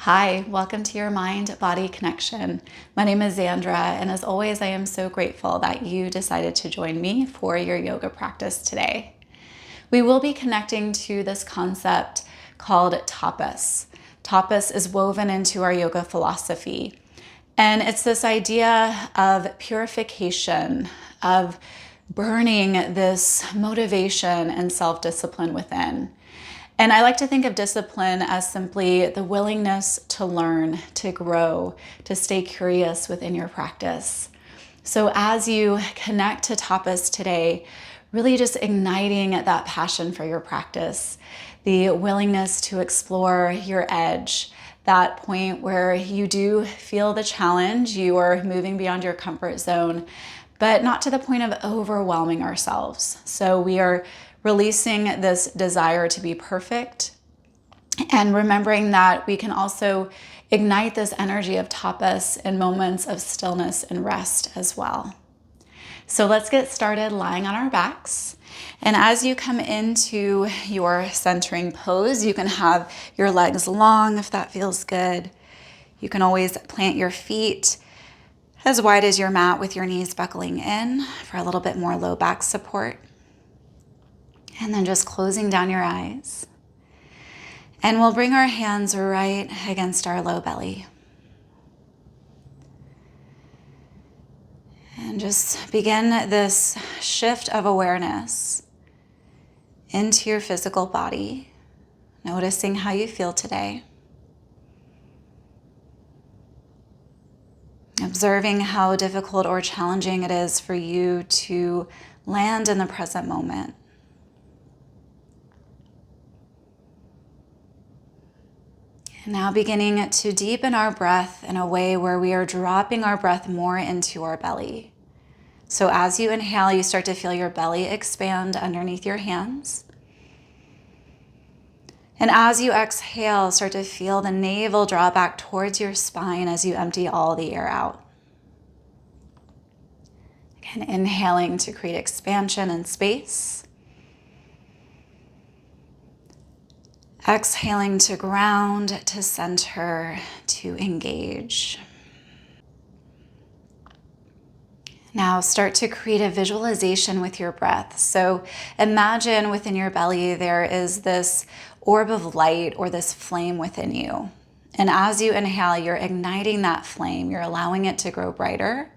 Hi, welcome to your mind-body connection. My name is Xandra, and as always, I am so grateful that you decided to join me for your yoga practice today. We will be connecting to this concept called tapas. Tapas is woven into our yoga philosophy, and it's this idea of purification, of burning this motivation and self-discipline within. And I like to think of discipline as simply the willingness to learn, to grow, to stay curious within your practice. So as you connect to tapas today, really just igniting that passion for your practice, the willingness to explore your edge, that point where you do feel the challenge, you are moving beyond your comfort zone, but not to the point of overwhelming ourselves. So we are releasing this desire to be perfect and remembering that we can also ignite this energy of tapas in moments of stillness and rest as well. So let's get started lying on our backs. And as you come into your centering pose, you can have your legs long if that feels good. You can always plant your feet as wide as your mat with your knees buckling in for a little bit more low back support. And then just closing down your eyes. And we'll bring our hands right against our low belly. And just begin this shift of awareness into your physical body, noticing how you feel today. Observing how difficult or challenging it is for you to land in the present moment. And now beginning to deepen our breath in a way where we are dropping our breath more into our belly. So as you inhale, you start to feel your belly expand underneath your hands. And as you exhale, start to feel the navel draw back towards your spine as you empty all the air out. Again, inhaling to create expansion and space. Exhaling to ground, to center, to engage. Now start to create a visualization with your breath. So imagine within your belly there is this orb of light or this flame within you. And as you inhale, you're igniting that flame. You're allowing it to grow brighter.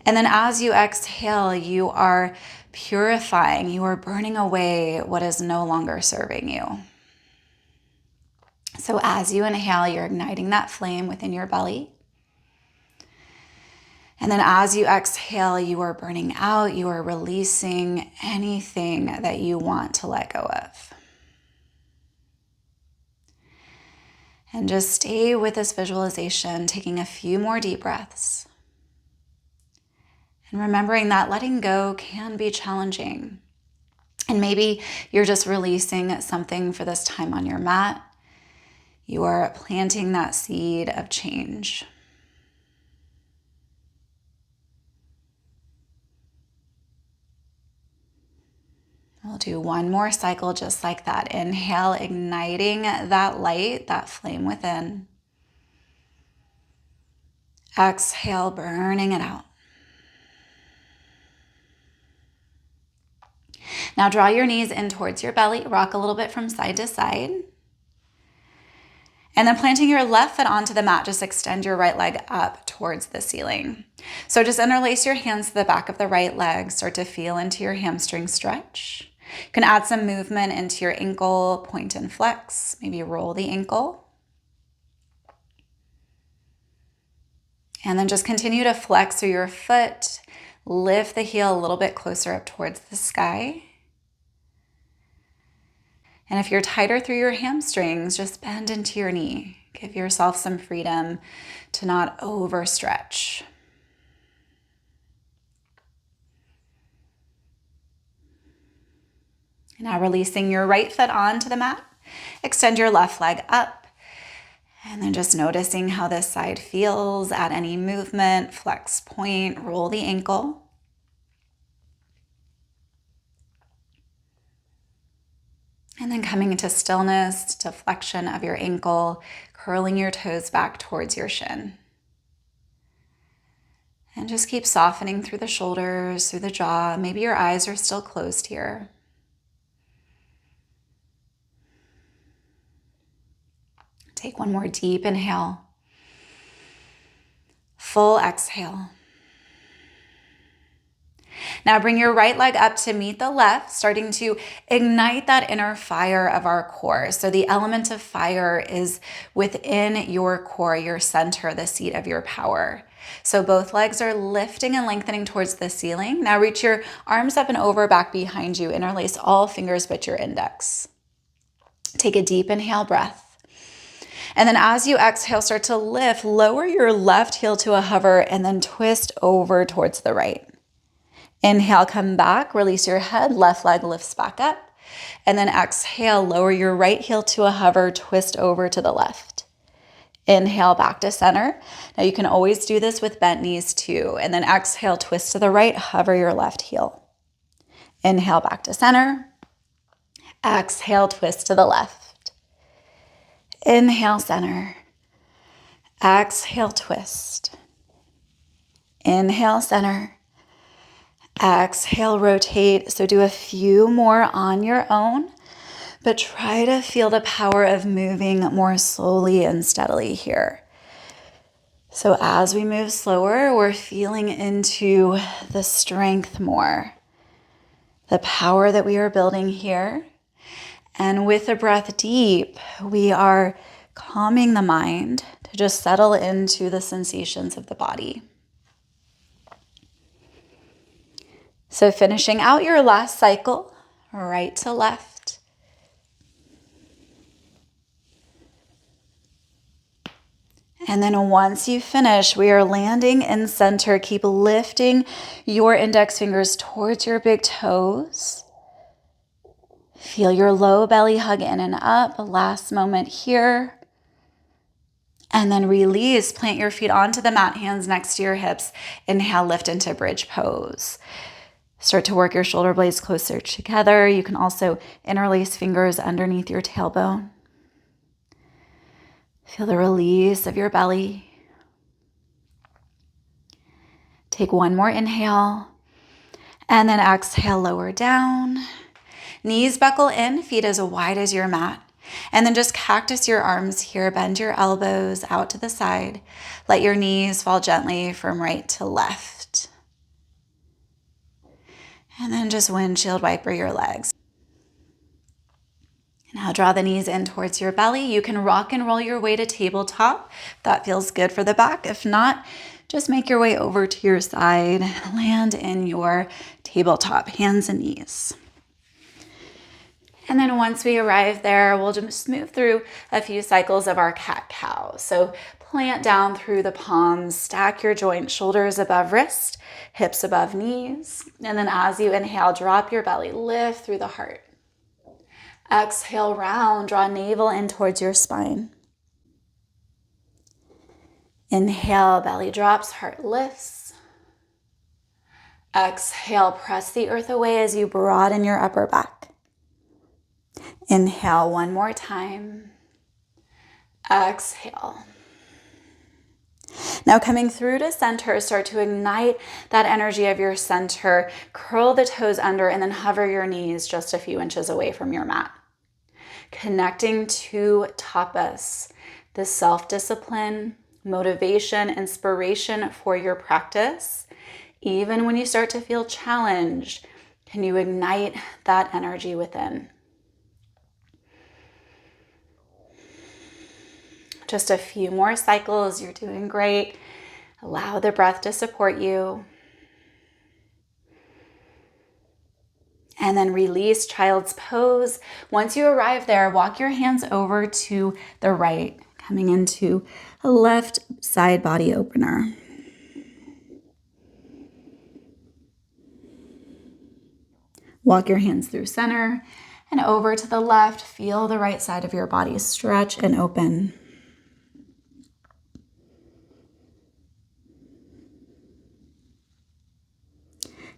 And then as you exhale, you are purifying. You are burning away what is no longer serving you. So as you inhale, you're igniting that flame within your belly. And then as you exhale, you are burning out, you are releasing anything that you want to let go of. And just stay with this visualization, taking a few more deep breaths. And remembering that letting go can be challenging. And maybe you're just releasing something for this time on your mat. You are planting that seed of change. We'll do one more cycle just like that. Inhale, igniting that light, that flame within. Exhale, burning it out. Now draw your knees in towards your belly, rock a little bit from side to side. And then planting your left foot onto the mat, just extend your right leg up towards the ceiling. So just interlace your hands to the back of the right leg, start to feel into your hamstring stretch. You can add some movement into your ankle, point and flex, maybe roll the ankle. And then just continue to flex through your foot, lift the heel a little bit closer up towards the sky. And if you're tighter through your hamstrings, just bend into your knee. Give yourself some freedom to not overstretch. Now releasing your right foot onto the mat, extend your left leg up, and then just noticing how this side feels. Add any movement, flex point, roll the ankle. And then coming into stillness, to flexion of your ankle, curling your toes back towards your shin. And just keep softening through the shoulders, through the jaw. Maybe your eyes are still closed here. Take one more deep inhale. Full exhale. Now bring your right leg up to meet the left, starting to ignite that inner fire of our core. So the element of fire is within your core, your center, the seat of your power. So both legs are lifting and lengthening towards the ceiling. Now reach your arms up and over back behind you. Interlace all fingers but your index. Take a deep inhale breath. And then as you exhale, start to lift, lower your left heel to a hover and then twist over towards the right. Inhale, come back, release your head, left leg lifts back up. And then exhale, lower your right heel to a hover, twist over to the left. Inhale, back to center. Now you can always do this with bent knees too. And then exhale, twist to the right, hover your left heel. Inhale, back to center. Exhale, twist to the left. Inhale, center. Exhale, twist. Inhale, center. Exhale, rotate. So do a few more on your own, but try to feel the power of moving more slowly and steadily here. So as we move slower, we're feeling into the strength more, the power that we are building here. And with the breath deep, we are calming the mind to just settle into the sensations of the body. So finishing out your last cycle, right to left. And then once you finish, we are landing in center. Keep lifting your index fingers towards your big toes. Feel your low belly hug in and up. Last moment here. And then release. Plant your feet onto the mat, hands next to your hips. Inhale, lift into bridge pose. Start to work your shoulder blades closer together. You can also interlace fingers underneath your tailbone. Feel the release of your belly. Take one more inhale. And then exhale, lower down. Knees buckle in, feet as wide as your mat. And then just cactus your arms here. Bend your elbows out to the side. Let your knees fall gently from right to left. And then just windshield wiper your legs. Now draw the knees in towards your belly. You can rock and roll your way to tabletop. That feels good for the back. If not, just make your way over to your side. Land in your tabletop, hands and knees. And then once we arrive there, we'll just move through a few cycles of our cat-cow. So plant down through the palms, stack your joints, shoulders above wrist, hips above knees. And then as you inhale, drop your belly, lift through the heart. Exhale, round, draw navel in towards your spine. Inhale, belly drops, heart lifts. Exhale, press the earth away as you broaden your upper back. Inhale one more time. Exhale. Now coming through to center, start to ignite that energy of your center. Curl the toes under and then hover your knees just a few inches away from your mat. Connecting to tapas, the self-discipline, motivation, inspiration for your practice. Even when you start to feel challenged, can you ignite that energy within? Just a few more cycles. You're doing great. Allow the breath to support you. And then release child's pose. Once you arrive there, walk your hands over to the right, coming into a left side body opener. Walk your hands through center and over to the left. Feel the right side of your body stretch and open.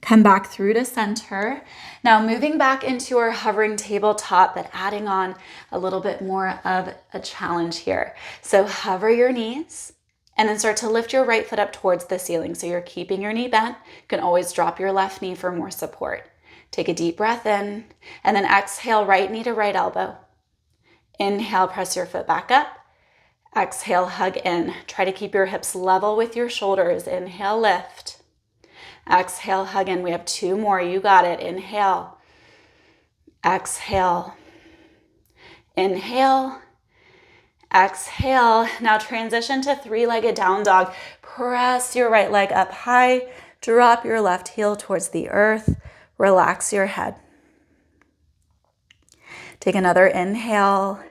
Come back through to center. Now moving back into our hovering tabletop, but adding on a little bit more of a challenge here. So hover your knees and then start to lift your right foot up towards the ceiling. So you're keeping your knee bent. You can always drop your left knee for more support. Take a deep breath in and then exhale, right knee to right elbow. Inhale, press your foot back up. Exhale, hug in. Try to keep your hips level with your shoulders. Inhale, lift. Exhale, hug in. We have 2 more. You got it. Inhale. Exhale. Inhale. Exhale. Now transition to 3-legged down dog. Press your right leg up high. Drop your left heel towards the earth. Relax your head. Take another inhale.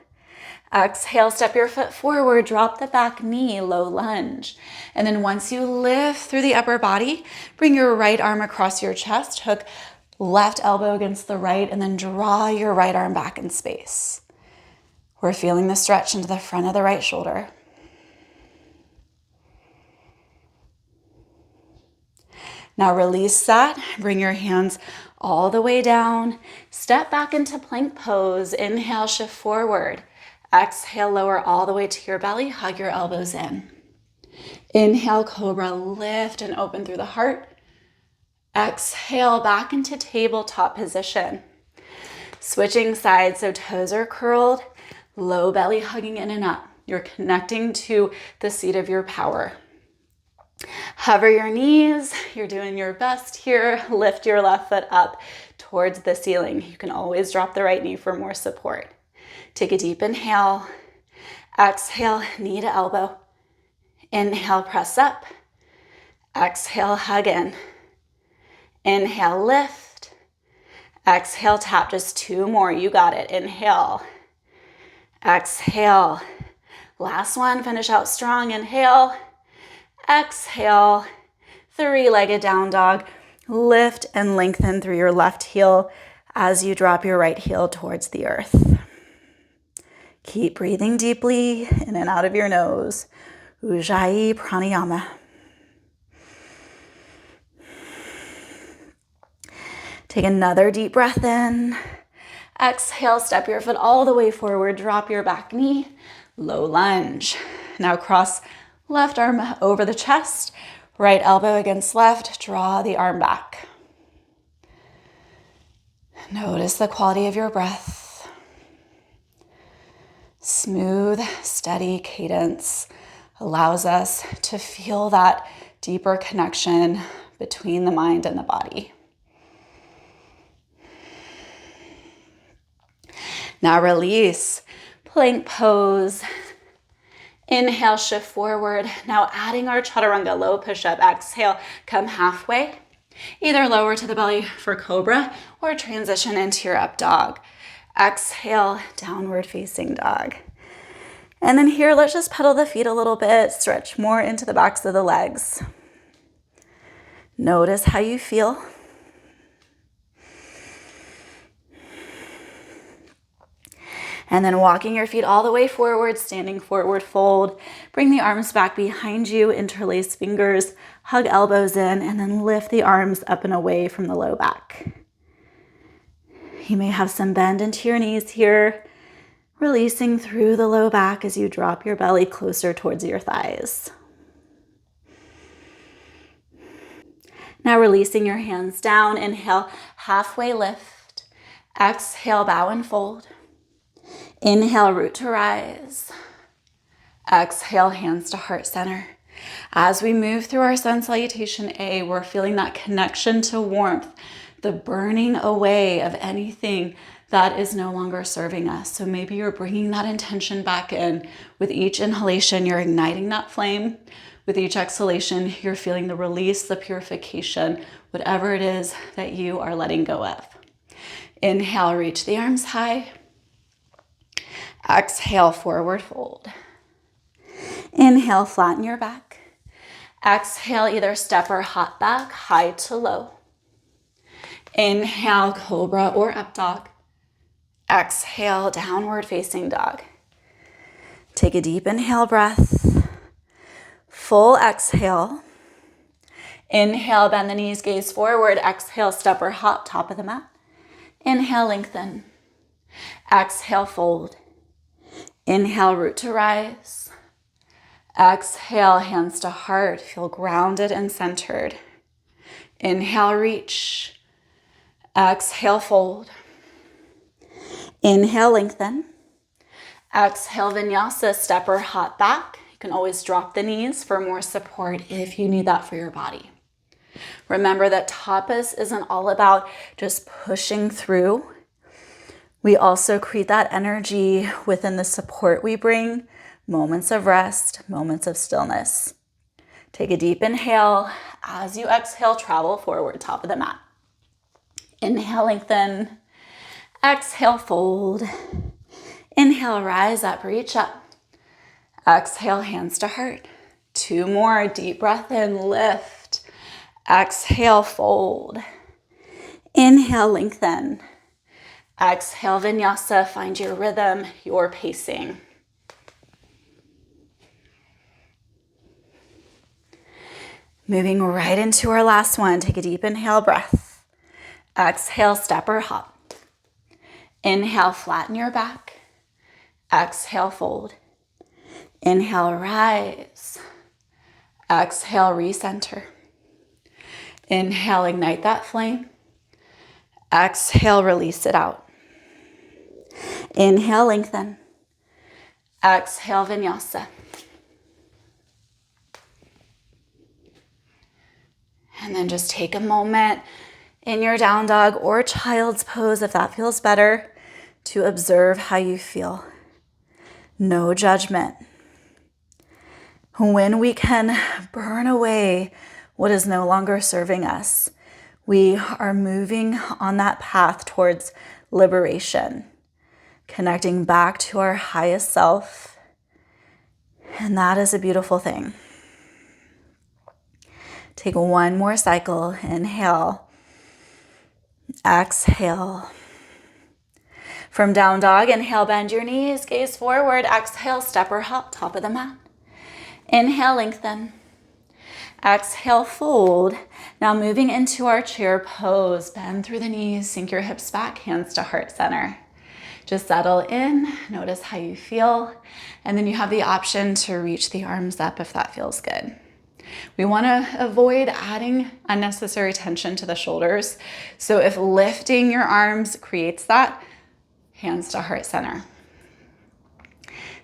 Exhale, step your foot forward, drop the back knee, low lunge. And then once you lift through the upper body, bring your right arm across your chest, hook left elbow against the right, and then draw your right arm back in space. We're feeling the stretch into the front of the right shoulder. Now release that, bring your hands all the way down, step back into plank pose, inhale, shift forward. Exhale, lower all the way to your belly, hug your elbows in. Inhale, cobra, lift and open through the heart. Exhale, back into tabletop position. Switching sides, so toes are curled, low belly hugging in and up. You're connecting to the seat of your power. Hover your knees, you're doing your best here. Lift your left foot up towards the ceiling. You can always drop the right knee for more support. Take a deep inhale. Exhale, knee to elbow. Inhale, press up. Exhale, hug in. Inhale, lift. Exhale, tap. Just 2 more. You got it. Inhale. Exhale. Last one. Finish out strong. Inhale. Exhale. 3-legged down dog. Lift and lengthen through your left heel as you drop your right heel towards the earth. Keep breathing deeply in and out of your nose. Ujjayi pranayama. Take another deep breath in. Exhale, step your foot all the way forward. Drop your back knee. Low lunge. Now cross left arm over the chest. Right elbow against left. Draw the arm back. Notice the quality of your breath. Smooth, steady cadence allows us to feel that deeper connection between the mind and the body. Now release, plank pose. Inhale, shift forward. Now adding our chaturanga, low push-up. Exhale, come halfway. Either lower to the belly for cobra or transition into your up dog. Exhale, downward facing dog. And then here, let's just pedal the feet a little bit, stretch more into the backs of the legs. Notice how you feel. And then walking your feet all the way forward, standing forward fold. Bring the arms back behind you, interlace fingers, hug elbows in, and then lift the arms up and away from the low back. You may have some bend into your knees here, releasing through the low back as you drop your belly closer towards your thighs. Now releasing your hands down, inhale, halfway lift. Exhale, bow and fold. Inhale, root to rise. Exhale, hands to heart center. As we move through our sun salutation A, we're feeling that connection to warmth, the burning away of anything that is no longer serving us. So maybe you're bringing that intention back in. With each inhalation, you're igniting that flame. With each exhalation, you're feeling the release, the purification, whatever it is that you are letting go of. Inhale, reach the arms high. Exhale, forward fold. Inhale, flatten your back. Exhale, either step or hop back, high to low. Inhale, cobra or up dog. Exhale, downward facing dog. Take a deep inhale breath. Full exhale. Inhale, bend the knees, gaze forward. Exhale, step or hop, top of the mat. Inhale, lengthen. Exhale, fold. Inhale, root to rise. Exhale, hands to heart. Feel grounded and centered. Inhale, reach. Exhale, fold. Inhale, lengthen. Exhale, vinyasa, step or hop back. You can always drop the knees for more support if you need that for your body. Remember that tapas isn't all about just pushing through. We also create that energy within the support we bring, moments of rest, moments of stillness. Take a deep inhale. As you exhale, travel forward, top of the mat. Inhale, lengthen. Exhale, fold. Inhale, rise up, reach up. Exhale, hands to heart. 2 more, deep breath in, lift. Exhale, fold. Inhale, lengthen. Exhale, vinyasa, find your rhythm, your pacing. Moving right into our last one, take a deep inhale, breath. Exhale, step or hop. Inhale, flatten your back. Exhale, fold. Inhale, rise. Exhale, recenter. Inhale, ignite that flame. Exhale, release it out. Inhale, lengthen. Exhale, vinyasa. And then just take a moment in your down dog or child's pose, if that feels better, to observe how you feel. No judgment. When we can burn away what is no longer serving us, we are moving on that path towards liberation, connecting back to our highest self. And that is a beautiful thing. Take one more cycle. Inhale. Exhale. From down dog, inhale, bend your knees, gaze forward. Exhale, step or hop, top of the mat. Inhale, lengthen. Exhale, fold. Now moving into our chair pose. Bend through the knees, sink your hips back, hands to heart center. Just settle in, notice how you feel, and then you have the option to reach the arms up if that feels good. We want to avoid adding unnecessary tension to the shoulders. So if lifting your arms creates that, hands to heart center.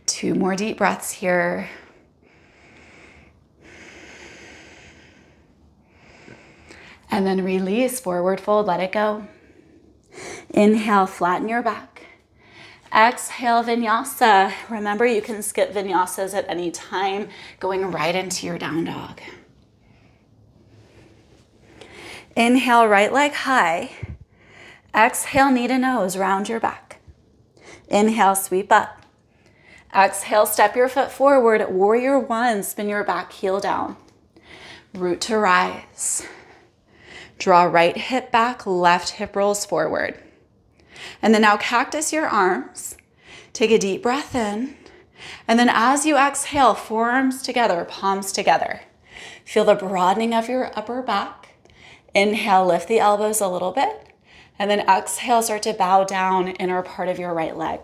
2 more deep breaths here. And then release, forward fold, let it go. Inhale, flatten your back. Exhale, vinyasa. Remember, you can skip vinyasas at any time, going right into your down dog. Inhale, right leg high. Exhale, knee to nose, round your back. Inhale, sweep up. Exhale, step your foot forward, warrior 1, spin your back heel down. Root to rise. Draw right hip back, left hip rolls forward. And then now cactus your arms. Take a deep breath in. And then as you exhale, forearms together, palms together. Feel the broadening of your upper back. Inhale, lift the elbows a little bit. And then exhale, start to bow down inner part of your right leg.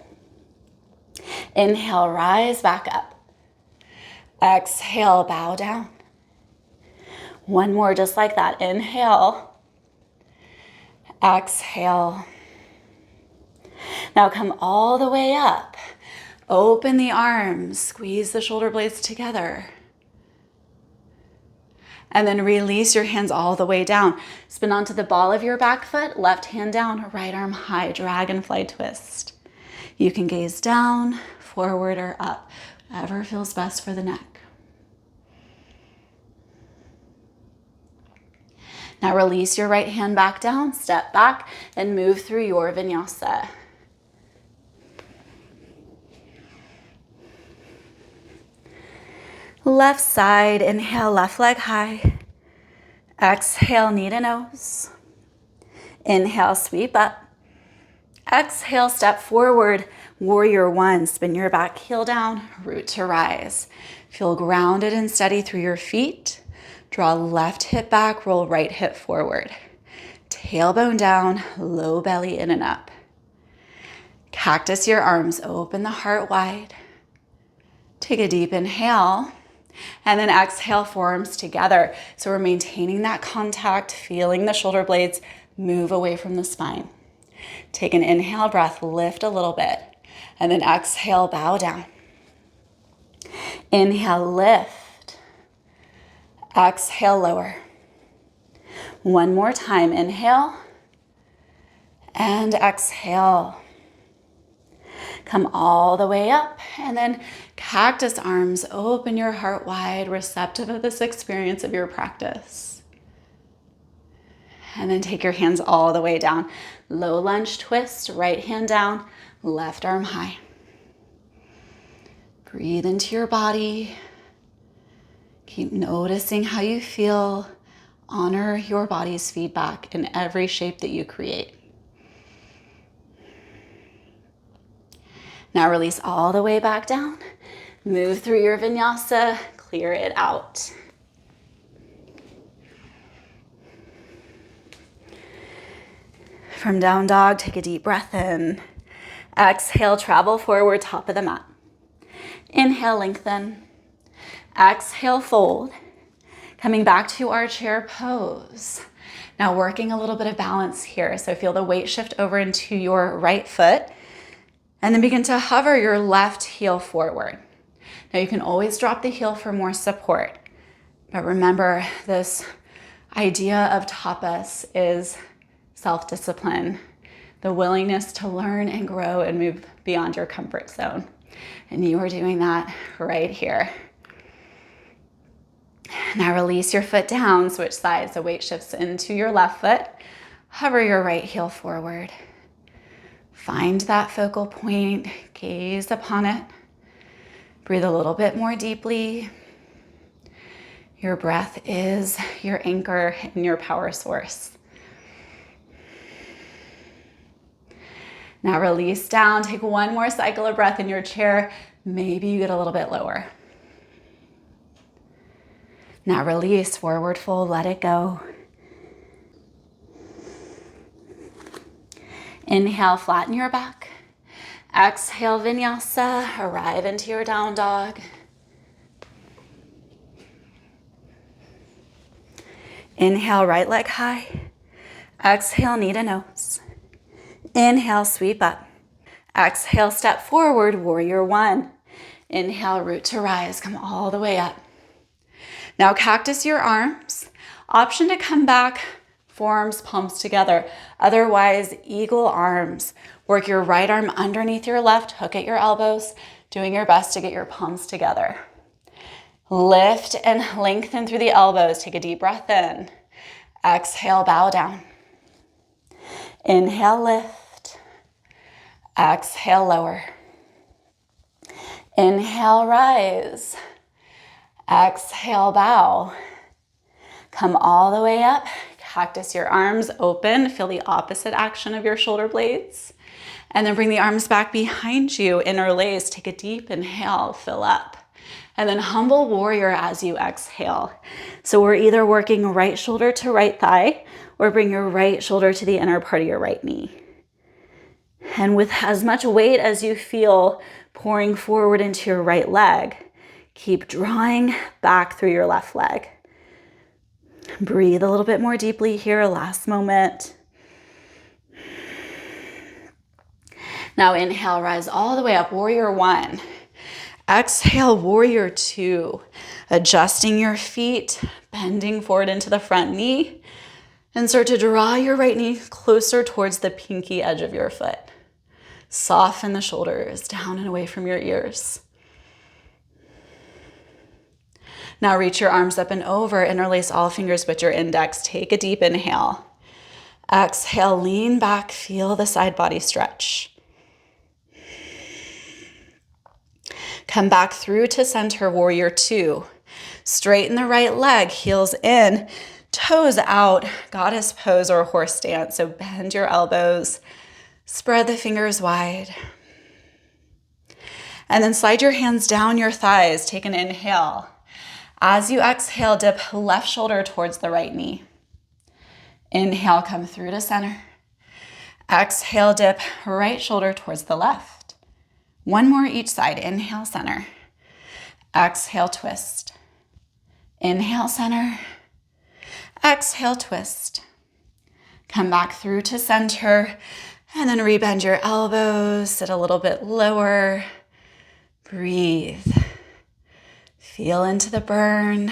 Inhale, rise back up. Exhale, bow down. One more just like that. Inhale. Exhale. Now come all the way up. Open the arms. Squeeze the shoulder blades together. And then release your hands all the way down. Spin onto the ball of your back foot. Left hand down, right arm high. Dragonfly twist. You can gaze down, forward, or up. Whatever feels best for the neck. Now release your right hand back down, step back, and move through your vinyasa. Left side, inhale, left leg high. Exhale, knee to nose. Inhale, sweep up. Exhale, step forward, warrior 1. Spin your back heel down, root to rise. Feel grounded and steady through your feet. Draw left hip back, roll right hip forward. Tailbone down, low belly in and up. Cactus your arms, open the heart wide. Take a deep inhale, and then exhale, forearms together. So we're maintaining that contact, feeling the shoulder blades move away from the spine. Take an inhale breath, lift a little bit, and then exhale, bow down. Inhale, lift. Exhale, lower. One more time, inhale and exhale. Come all the way up, and then cactus arms, open your heart wide, receptive of this experience of your practice. And then take your hands all the way down. Low lunge twist, right hand down, left arm high. Breathe into your body. Keep noticing how you feel. Honor your body's feedback in every shape that you create. Now release all the way back down. Move through your vinyasa, clear it out. From down dog, take a deep breath in. Exhale, travel forward, top of the mat. Inhale, lengthen. Exhale, fold. Coming back to our chair pose. Now working a little bit of balance here. So feel the weight shift over into your right foot. And then begin to hover your left heel forward. Now you can always drop the heel for more support. But remember, this idea of tapas is self-discipline, the willingness to learn and grow and move beyond your comfort zone. And you are doing that right here. Now release your foot down, switch sides. The weight shifts into your left foot. Hover your right heel forward. Find that focal point, gaze upon it. Breathe a little bit more deeply. Your breath is your anchor and your power source. Now release down, take one more cycle of breath in your chair. Maybe you get a little bit lower. Now release, forward fold, let it go. Inhale, flatten your back. Exhale, vinyasa, arrive into your down dog. Inhale, right leg high. Exhale, knee to nose. Inhale, sweep up. Exhale, step forward, warrior one. Inhale, root to rise, come all the way up. Now cactus your arms. Option to come back, forearms, palms together. Otherwise, eagle arms. Work your right arm underneath your left, hook at your elbows, doing your best to get your palms together. Lift and lengthen through the elbows. Take a deep breath in. Exhale, bow down. Inhale, lift. Exhale, lower. Inhale, rise. Exhale, bow. Come all the way up. Cactus your arms open. Feel the opposite action of your shoulder blades. And then bring the arms back behind you. Interlace. Take a deep inhale. Fill up. And then humble warrior as you exhale. So we're either working right shoulder to right thigh or bring your right shoulder to the inner part of your right knee. And with as much weight as you feel pouring forward into your right leg, keep drawing back through your left leg. Breathe a little bit more deeply here, last moment. Now inhale, rise all the way up, warrior one. Exhale, warrior two. Adjusting your feet, bending forward into the front knee, and start to draw your right knee closer towards the pinky edge of your foot. Soften the shoulders down and away from your ears. Now reach your arms up and over, interlace all fingers with your index. Take a deep inhale. Exhale, lean back, feel the side body stretch. Come back through to center, warrior two. Straighten the right leg, heels in, toes out, goddess pose or horse stance. So bend your elbows, spread the fingers wide. And then slide your hands down your thighs. Take an inhale. As you exhale, dip left shoulder towards the right knee. Inhale, come through to center. Exhale, dip right shoulder towards the left. One more each side. Inhale, center. Exhale, twist. Inhale, center. Exhale, twist. Come back through to center and then rebend your elbows. Sit a little bit lower. Breathe. Feel into the burn,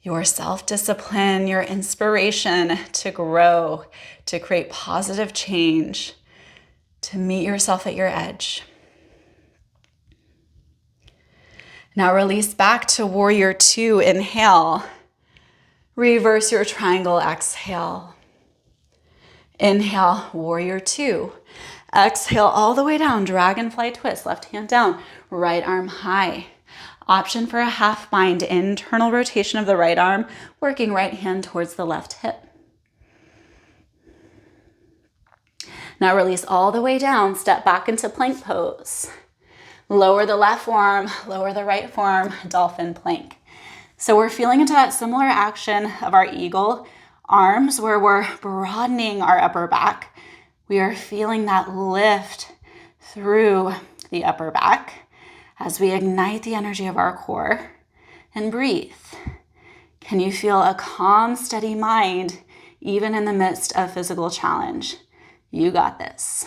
your self-discipline, your inspiration to grow, to create positive change, to meet yourself at your edge. Now release back to warrior two. Inhale. Reverse your triangle. Exhale. Inhale, warrior two. Exhale all the way down. Dragonfly twist. Left hand down. Right arm high. Option for a half bind. Internal rotation of the right arm. Working right hand towards the left hip. Now release all the way down. Step back into plank pose. Lower the left forearm, lower the right forearm, dolphin plank. So we're feeling into that similar action of our eagle arms where we're broadening our upper back. We are feeling that lift through the upper back as we ignite the energy of our core and breathe. Can you feel a calm, steady mind even in the midst of physical challenge? You got this.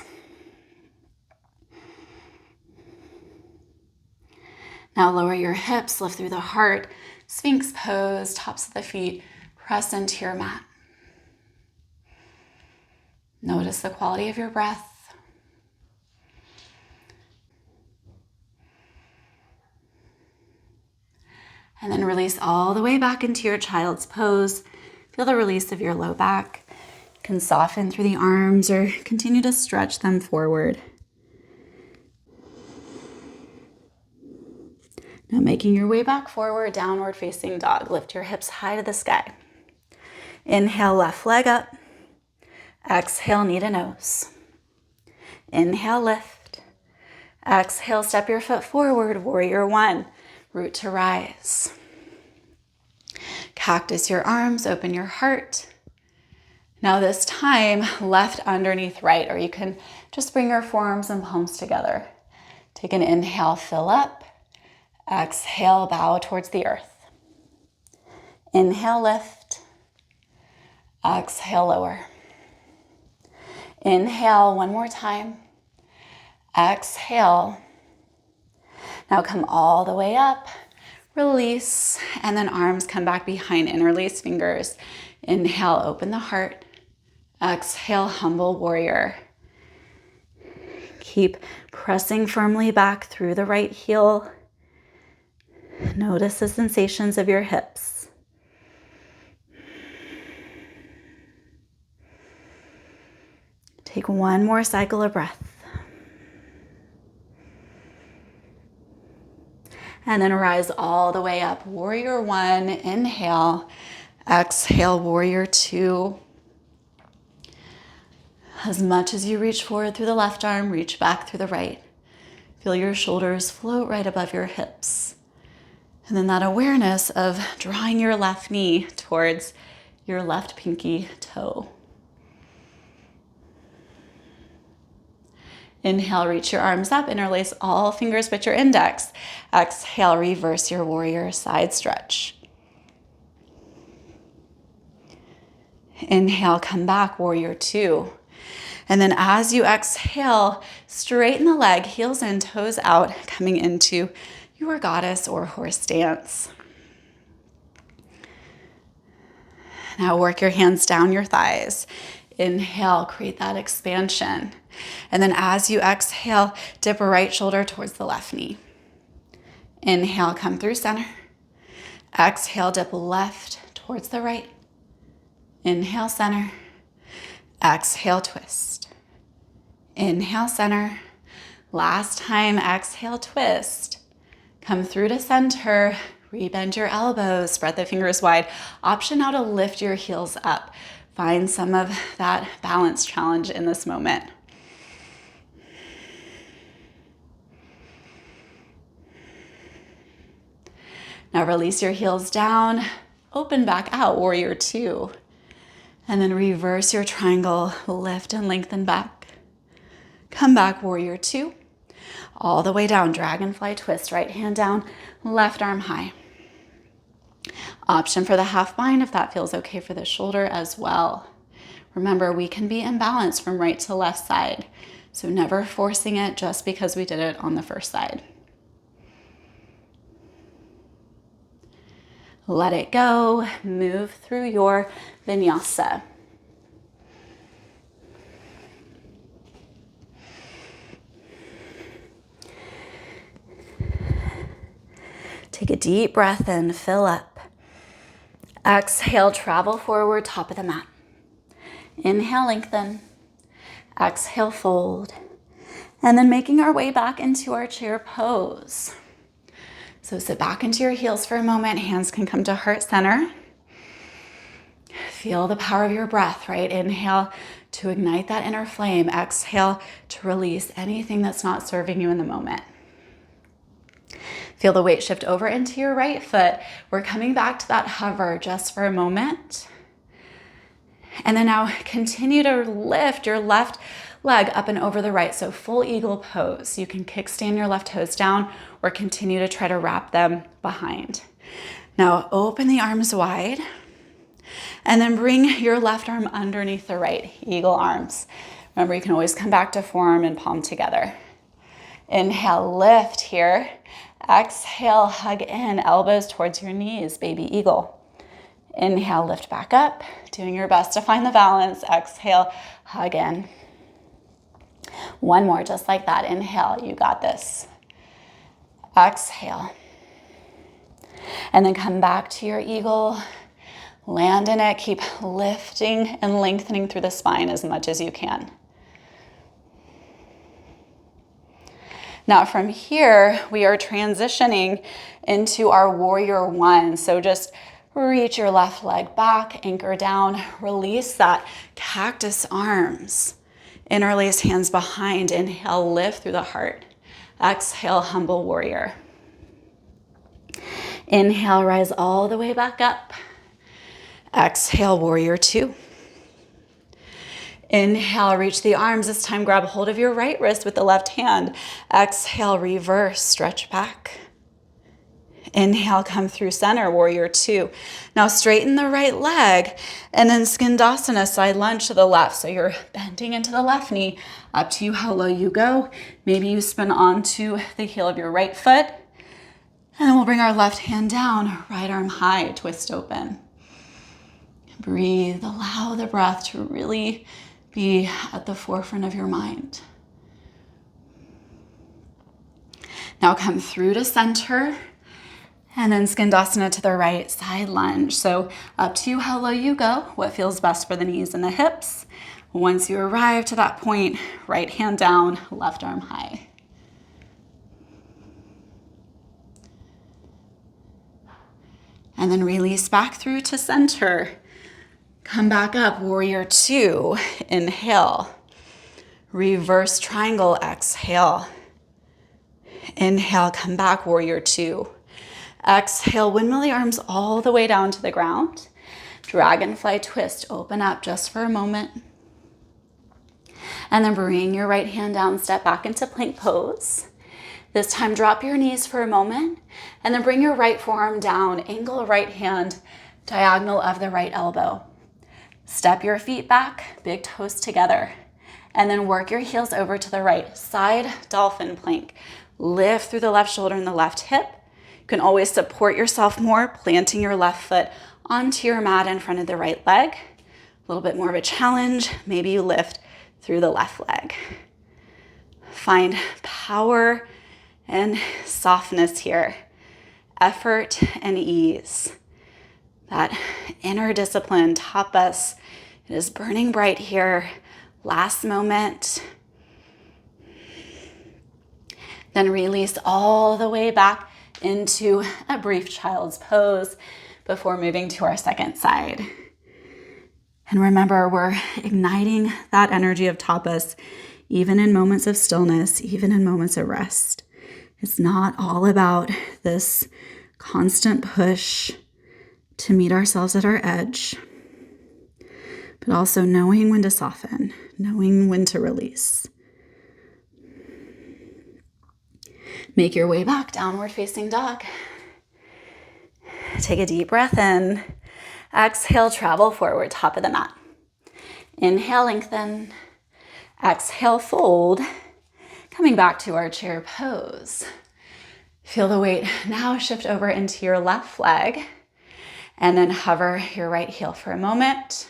Now lower your hips, lift through the heart, Sphinx pose, tops of the feet, press into your mat. Notice the quality of your breath. And then release all the way back into your child's pose. Feel the release of your low back. You can soften through the arms or continue to stretch them forward. Now making your way back forward, downward facing dog. Lift your hips high to the sky. Inhale, left leg up. Exhale, knee to nose. Inhale, lift. Exhale, step your foot forward, warrior one. Root to rise. Cactus your arms, open your heart. Now this time, left underneath right, or you can just bring your forearms and palms together. Take an inhale, fill up. Exhale, bow towards the earth. Inhale, lift. Exhale, lower. Inhale, one more time. Exhale. Now come all the way up. Release, and then arms come back behind. Interlace fingers. Inhale, open the heart. Exhale, humble warrior. Keep pressing firmly back through the right heel. Notice the sensations of your hips. Take one more cycle of breath. And then rise all the way up. Warrior one, inhale. Exhale, warrior two. As much as you reach forward through the left arm, reach back through the right. Feel your shoulders float right above your hips. And then that awareness of drawing your left knee towards your left pinky toe. Inhale, reach your arms up, interlace all fingers but your index. Exhale, reverse your warrior side stretch. Inhale, come back, warrior two. And then as you exhale, straighten the leg, heels in, toes out, coming into your goddess or horse stance. Now work your hands down your thighs. Inhale, create that expansion. And then as you exhale, dip a right shoulder towards the left knee. Inhale, come through center. Exhale, dip left towards the right. Inhale, center. Exhale, twist. Inhale, center. Last time, exhale, twist. Come through to center, rebend your elbows, spread the fingers wide. Option now to lift your heels up. Find some of that balance challenge in this moment. Now release your heels down, open back out, warrior two. And then reverse your triangle, lift and lengthen back. Come back, warrior two. All the way down, dragonfly twist, right hand down, left arm high. Option for the half bind if that feels okay for the shoulder as well. Remember, we can be imbalanced from right to left side, so never forcing it just because we did it on the first side. Let it go, move through your vinyasa. Take a deep breath in, fill up. Exhale, travel forward, top of the mat. Inhale, lengthen. Exhale, fold. And then making our way back into our chair pose. So sit back into your heels for a moment. Hands can come to heart center. Feel the power of your breath, right? Inhale to ignite that inner flame. Exhale to release anything that's not serving you in the moment. Feel the weight shift over into your right foot. We're coming back to that hover just for a moment. And then now continue to lift your left leg up and over the right. So full eagle pose. You can kickstand your left toes down or continue to try to wrap them behind. Now open the arms wide and then bring your left arm underneath the right, eagle arms. Remember, you can always come back to forearm and palm together. Inhale, lift here. Exhale, hug in, elbows towards your knees, baby eagle. Inhale, lift back up, doing your best to find the balance. Exhale, hug in. One more, just like that. Inhale, you got this. Exhale. And then come back to your eagle. Land in it. Keep lifting and lengthening through the spine as much as you can. Now from here, we are transitioning into our warrior one. So just reach your left leg back, anchor down, release that cactus arms. Interlace hands behind. Inhale, lift through the heart. Exhale, humble warrior. Inhale, rise all the way back up. Exhale, warrior two. Inhale, reach the arms. This time, grab hold of your right wrist with the left hand. Exhale, reverse, stretch back. Inhale, come through center, warrior two. Now straighten the right leg and then skandasana, side lunge to the left. So you're bending into the left knee, up to you how low you go. Maybe you spin onto the heel of your right foot. And then we'll bring our left hand down, right arm high, twist open. Breathe, allow the breath to really be at the forefront of your mind. Now come through to center and then skandasana to the right, side lunge. So up to you how low you go, what feels best for the knees and the hips. Once you arrive to that point, right hand down, left arm high. And then release back through to center. Come back up, warrior two, inhale. Reverse triangle, exhale. Inhale, come back, warrior two. Exhale, windmill the arms all the way down to the ground. Dragonfly twist, open up just for a moment. And then bring your right hand down, step back into plank pose. This time, drop your knees for a moment, and then bring your right forearm down, angle right hand, diagonal of the right elbow. Step your feet back, big toes together, and then work your heels over to the right side, dolphin plank. Lift through the left shoulder and the left hip. You can always support yourself more, planting your left foot onto your mat in front of the right leg. A little bit more of a challenge. Maybe you lift through the left leg. Find power and softness here. Effort and ease. That inner discipline, tapas, it is burning bright here. Last moment. Then release all the way back into a brief child's pose before moving to our second side. And remember, we're igniting that energy of tapas, even in moments of stillness, even in moments of rest. It's not all about this constant push to meet ourselves at our edge, but also knowing when to soften, knowing when to release. Make your way back, downward facing dog. Take a deep breath in. Exhale, travel forward, top of the mat. Inhale, lengthen. Exhale, fold. Coming back to our chair pose. Feel the weight now shift over into your left leg, and then hover your right heel for a moment.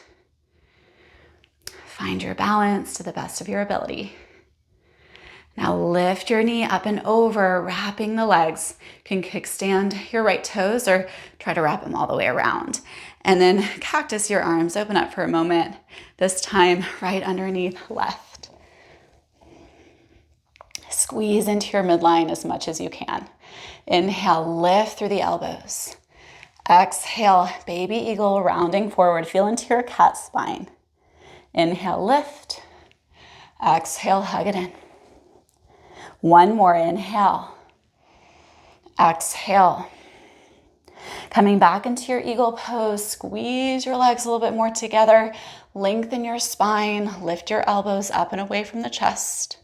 Find your balance to the best of your ability. Now lift your knee up and over, wrapping the legs. You can kickstand your right toes or try to wrap them all the way around. And then cactus your arms, open up for a moment. This time right underneath left. Squeeze into your midline as much as you can. Inhale, lift through the elbows. Exhale, baby eagle, rounding forward. Feel into your cat spine. Inhale, lift. Exhale, hug it in. One more, inhale. Exhale. Coming back into your eagle pose, squeeze your legs a little bit more together. Lengthen your spine, lift your elbows up and away from the chest.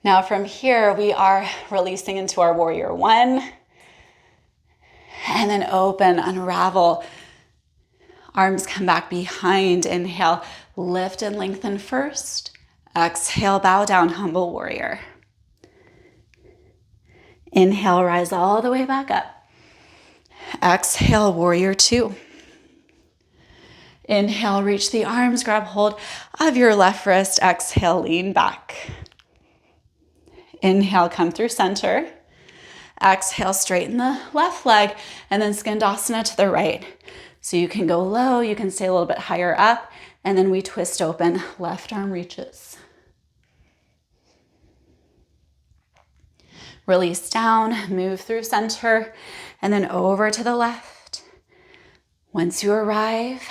Now from here, we are releasing into our warrior one. And then open, unravel. Arms come back behind. Inhale, lift and lengthen first. Exhale, bow down, humble warrior. Inhale, rise all the way back up. Exhale, warrior two. Inhale, reach the arms, grab hold of your left wrist. Exhale, lean back. Inhale, come through center. Exhale, straighten the left leg, and then skandasana to the right. So you can go low, you can stay a little bit higher up, and then we twist open, left arm reaches. Release down, move through center, and then over to the left. Once you arrive,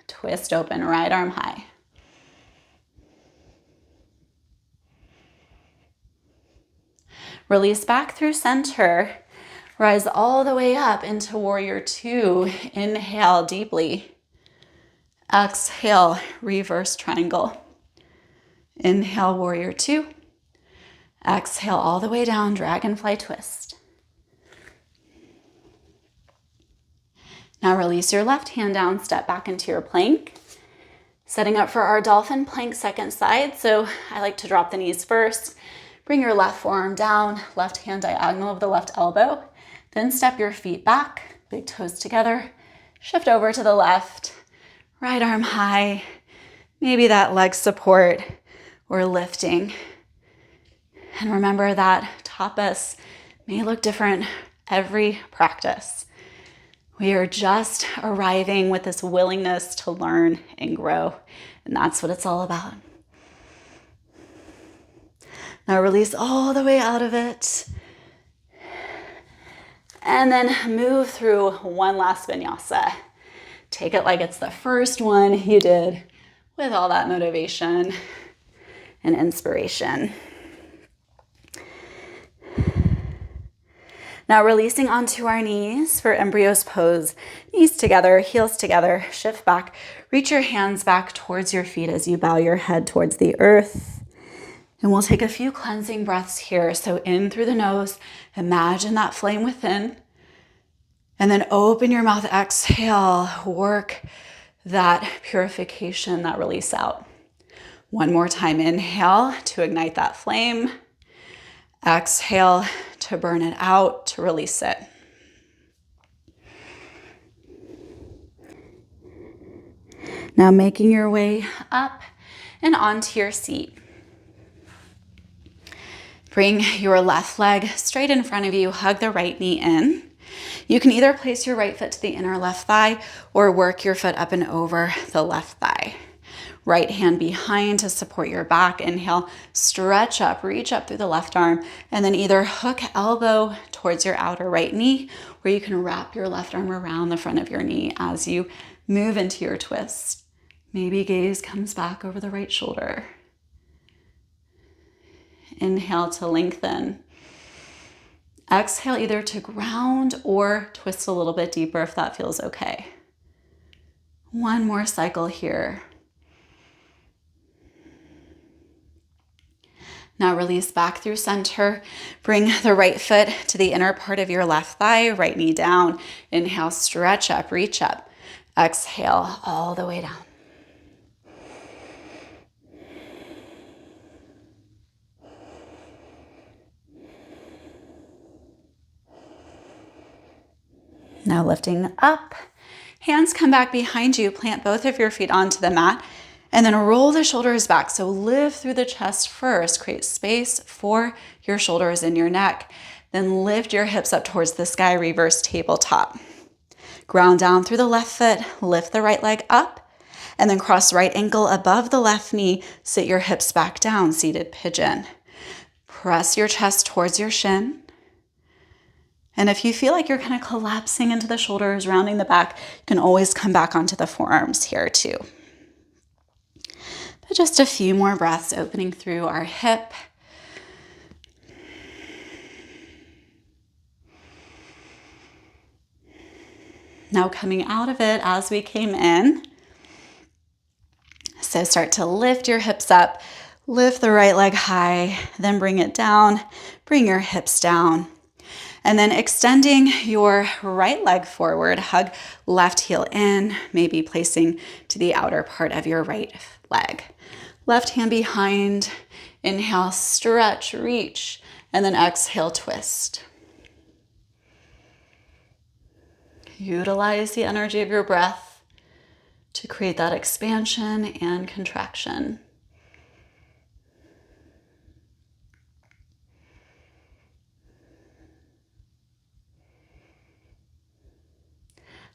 twist open, right arm high. Release back through center. Rise all the way up into warrior two. Inhale deeply. Exhale, reverse triangle. Inhale, warrior two. Exhale all the way down, dragonfly twist. Now release your left hand down, step back into your plank. Setting up for our dolphin plank second side. So I like to drop the knees first. Bring your left forearm down, left hand diagonal of the left elbow. Then step your feet back, big toes together. Shift over to the left, right arm high. Maybe that leg support or lifting. And remember that tapas may look different every practice. We are just arriving with this willingness to learn and grow. And that's what it's all about. Now release all the way out of it. And then move through one last vinyasa. Take it like it's the first one you did with all that motivation and inspiration. Now releasing onto our knees for embryo's pose. Knees together, heels together, shift back. Reach your hands back towards your feet as you bow your head towards the earth. And we'll take a few cleansing breaths here. So in through the nose, imagine that flame within. And then open your mouth, exhale, work that purification, that release out. One more time, inhale to ignite that flame. Exhale to burn it out, to release it. Now making your way up and onto your seat. Bring your left leg straight in front of you, hug the right knee in. You can either place your right foot to the inner left thigh or work your foot up and over the left thigh. Right hand behind to support your back. Inhale, stretch up, reach up through the left arm, and then either hook elbow towards your outer right knee, or you can wrap your left arm around the front of your knee as you move into your twist. Maybe gaze comes back over the right shoulder. Inhale to lengthen. Exhale either to ground or twist a little bit deeper if that feels okay. One more cycle here. Now release back through center. Bring the right foot to the inner part of your left thigh, right knee down. Inhale, stretch up, reach up. Exhale all the way down. Now lifting up, hands come back behind you, plant both of your feet onto the mat, and then roll the shoulders back. So lift through the chest first, create space for your shoulders and your neck. Then lift your hips up towards the sky, reverse tabletop. Ground down through the left foot, lift the right leg up, and then cross right ankle above the left knee, sit your hips back down, seated pigeon. Press your chest towards your shin. And if you feel like you're kind of collapsing into the shoulders, rounding the back, you can always come back onto the forearms here too. But just a few more breaths, opening through our hip. Now coming out of it as we came in. So start to lift your hips up, lift the right leg high, then bring it down, bring your hips down. And then extending your right leg forward, hug left heel in, maybe placing to the outer part of your right leg. Left hand behind, inhale, stretch, reach, and then exhale, twist. Utilize the energy of your breath to create that expansion and contraction.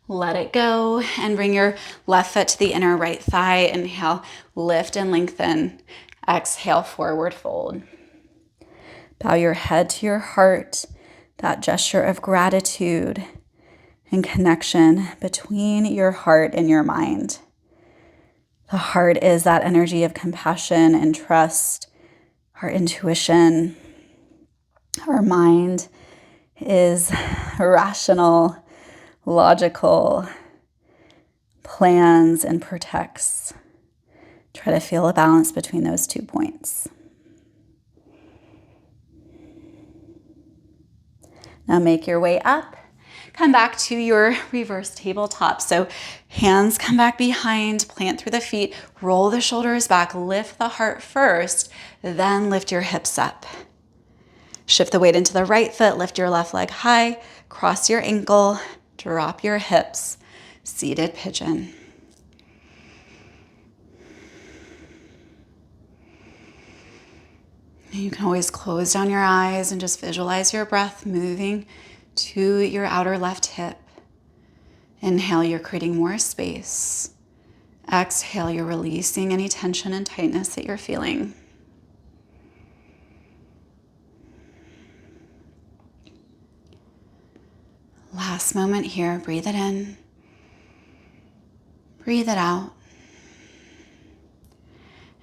Let it go and bring your left foot to the inner right thigh. Inhale, lift and lengthen. Exhale, forward fold. Bow your head to your heart, that gesture of gratitude and connection between your heart and your mind. The heart is that energy of compassion and trust, our intuition. Our mind is rational, logical, plans and protects. Try to feel a balance between those 2 points. Now make your way up. Come back to your reverse tabletop. So hands come back behind, plant through the feet, roll the shoulders back, lift the heart first, then lift your hips up. Shift the weight into the right foot, lift your left leg high, cross your ankle, drop your hips, seated pigeon. You can always close down your eyes and just visualize your breath moving to your outer left hip. Inhale, you're creating more space. Exhale, you're releasing any tension and tightness that you're feeling. Last moment here, breathe it in, breathe it out,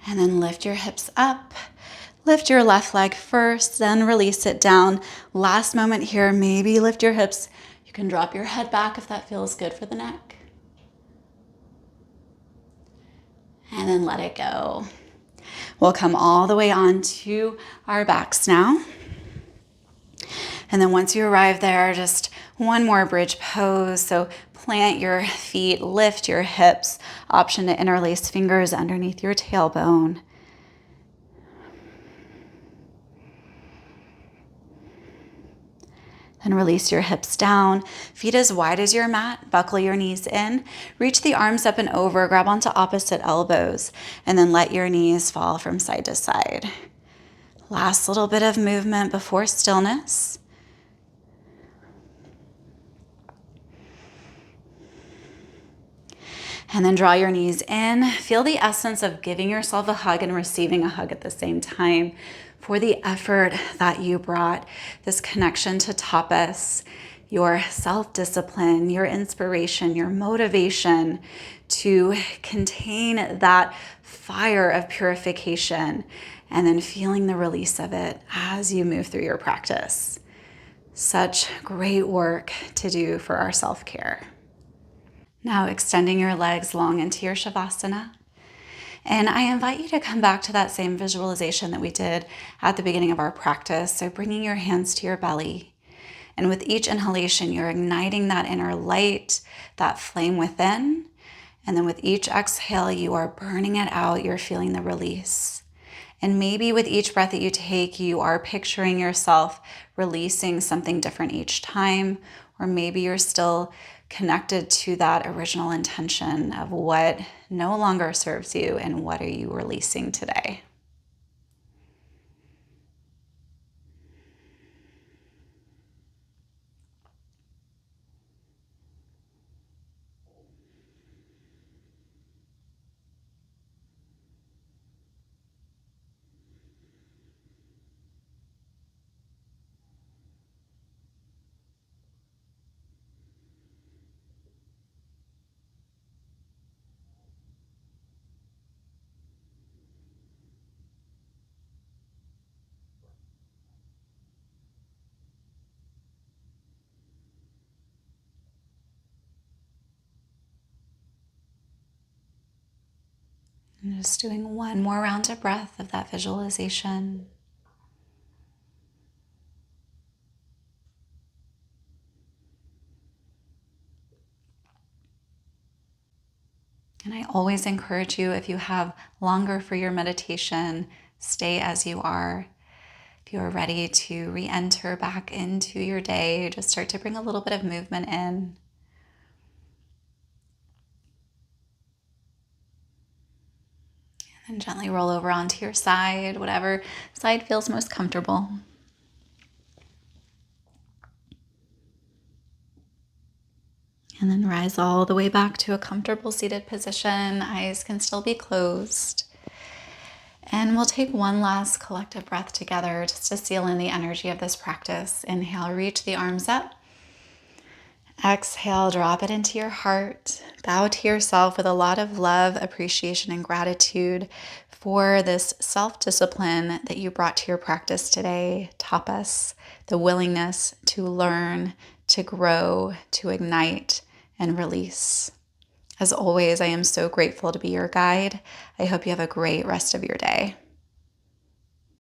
and then lift your hips up, lift your left leg first, then release it down. Last moment here, maybe lift your hips. You can drop your head back if that feels good for the neck. And then let it go. We'll come all the way onto our backs now. And then once you arrive there, just one more bridge pose. So plant your feet, lift your hips. Option to interlace fingers underneath your tailbone. Then release your hips down, feet as wide as your mat, buckle your knees in, reach the arms up and over, grab onto opposite elbows, and then let your knees fall from side to side. Last little bit of movement before stillness. And then draw your knees in. Feel the essence of giving yourself a hug and receiving a hug at the same time for the effort that you brought, this connection to tapas, your self-discipline, your inspiration, your motivation to contain that fire of purification and then feeling the release of it as you move through your practice. Such great work to do for our self-care. Now extending your legs long into your Shavasana. And I invite you to come back to that same visualization that we did at the beginning of our practice. So bringing your hands to your belly. And with each inhalation, you're igniting that inner light, that flame within. And then with each exhale, you are burning it out. You're feeling the release. And maybe with each breath that you take, you are picturing yourself releasing something different each time. Or maybe you're still connected to that original intention of what no longer serves you and what are you releasing today. And just doing one more round of breath of that visualization. And I always encourage you, if you have longer for your meditation, stay as you are. If you are ready to re-enter back into your day, just start to bring a little bit of movement in. And gently roll over onto your side, whatever side feels most comfortable. And then rise all the way back to a comfortable seated position. Eyes can still be closed. And we'll take one last collective breath together just to seal in the energy of this practice. Inhale, reach the arms up. Exhale, drop it into your heart. Bow to yourself with a lot of love, appreciation, and gratitude for this self-discipline that you brought to your practice today. Tapas, the willingness to learn, to grow, to ignite, and release. As always, I am so grateful to be your guide. I hope you have a great rest of your day.